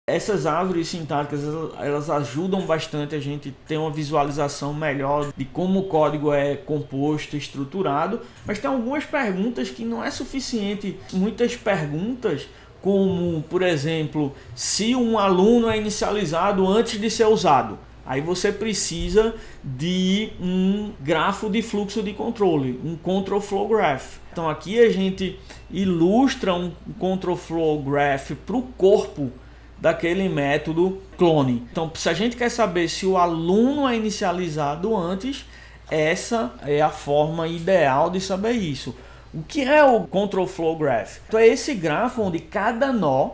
Essas árvores sintáticas, elas ajudam bastante a gente ter uma visualização melhor de como o código é composto, estruturado, mas tem algumas perguntas que não é suficiente. Muitas perguntas, como, por exemplo, se um aluno é inicializado antes de ser usado, aí você precisa de um grafo de fluxo de controle, um Control Flow Graph. Então aqui a gente ilustra um Control Flow Graph para o corpo daquele método clone. Então, se a gente quer saber se o aluno é inicializado antes, essa é a forma ideal de saber isso. O que é o Control Flow Graph? Então, é esse grafo onde cada nó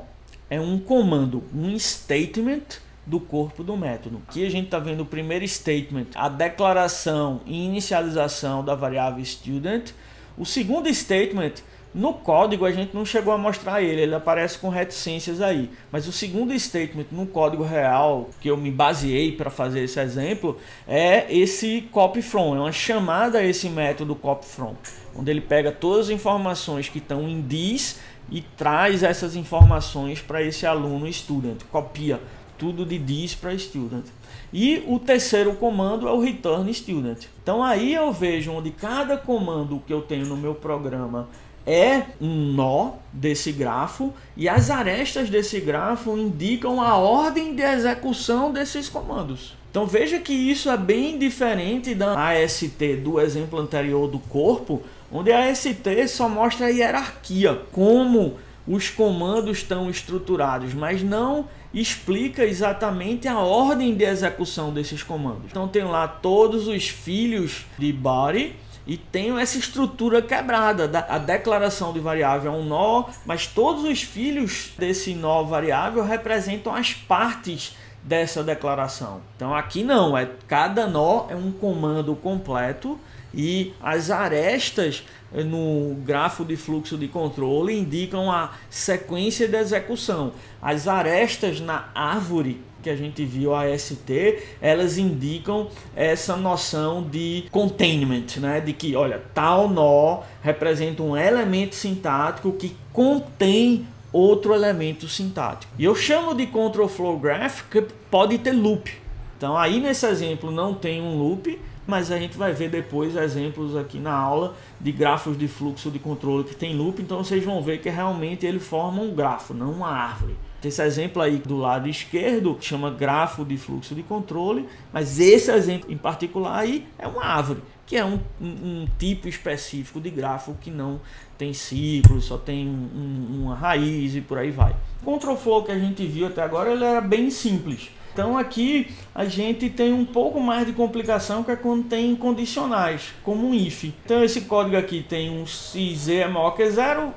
é um comando, um statement do corpo do método. Aqui a gente está vendo o primeiro statement, a declaração e inicialização da variável student. O segundo statement, no código a gente não chegou a mostrar ele aparece com reticências aí. Mas o segundo statement no código real, que eu me baseei para fazer esse exemplo, é esse copy from, é uma chamada a esse método copy from, onde ele pega todas as informações que estão em this e traz essas informações para esse aluno student, copia tudo de this para student. E o terceiro comando é o return student. Então aí eu vejo onde cada comando que eu tenho no meu programa é um nó desse grafo e as arestas desse grafo indicam a ordem de execução desses comandos. Então veja que isso é bem diferente da AST do exemplo anterior do corpo, onde a AST só mostra a hierarquia, como os comandos estão estruturados, mas não explica exatamente a ordem de execução desses comandos. Então tem lá todos os filhos de body e tenho essa estrutura quebrada. A declaração de variável é um nó, mas todos os filhos desse nó variável representam as partes dessa declaração. Então aqui não, cada nó é um comando completo e as arestas no grafo de fluxo de controle indicam a sequência de execução. As arestas na árvore que a gente viu, a AST, elas indicam essa noção de containment, né? De que, olha, tal nó representa um elemento sintático que contém outro elemento sintático. E eu chamo de Control Flow Graph que pode ter loop. Então aí nesse exemplo não tem um loop, mas a gente vai ver depois exemplos aqui na aula de grafos de fluxo de controle que tem loop, então vocês vão ver que realmente ele forma um grafo, não uma árvore. Esse exemplo aí do lado esquerdo chama grafo de fluxo de controle, mas esse exemplo em particular aí é uma árvore, que é um tipo específico de grafo que não tem ciclo, só tem uma raiz e por aí vai. O Control Flow que a gente viu até agora ele era bem simples. Então aqui a gente tem um pouco mais de complicação, que é quando tem condicionais, como um if. Então esse código aqui tem um se z é maior que 0,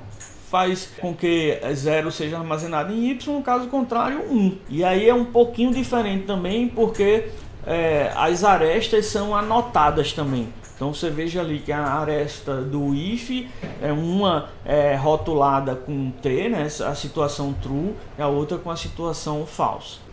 faz com que 0 seja armazenado em y, no caso contrário 1. E aí é um pouquinho diferente também, porque as arestas são anotadas também. Então você veja ali que a aresta do if é uma rotulada com t, né, a situação true, e a outra com a situação false.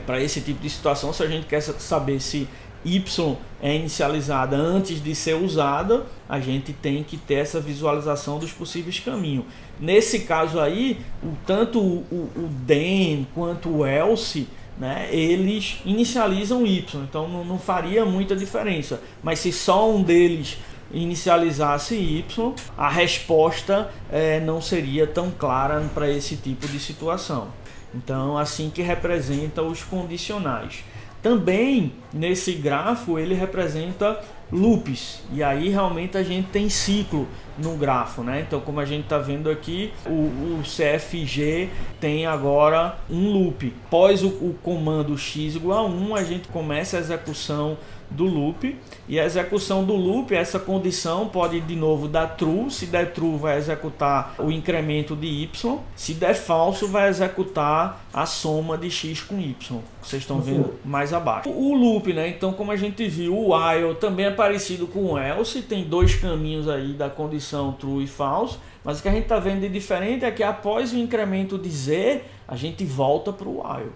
Para esse tipo de situação, se a gente quer saber se y é inicializada antes de ser usada, a gente tem que ter essa visualização dos possíveis caminhos. Nesse caso aí, tanto o then quanto o else, né, eles inicializam y, então não faria muita diferença. Mas se só um deles inicializasse y, a resposta não seria tão clara para esse tipo de situação. Então, assim que representa os condicionais. Também nesse grafo ele representa loops, e aí realmente a gente tem ciclo no grafo, né? Então, como a gente está vendo aqui, o CFG tem agora um loop. Após o comando x igual a 1, a gente começa a execução do loop, e a execução do loop, essa condição pode de novo dar true. Se der true, vai executar o incremento de y, se der falso, vai executar a soma de x com y. Vocês estão vendo mais abaixo. O loop, né? Então, como a gente viu, o while também é parecido com o else, tem dois caminhos aí da condição true e false, mas o que a gente está vendo de diferente é que após o incremento de z, a gente volta para o while.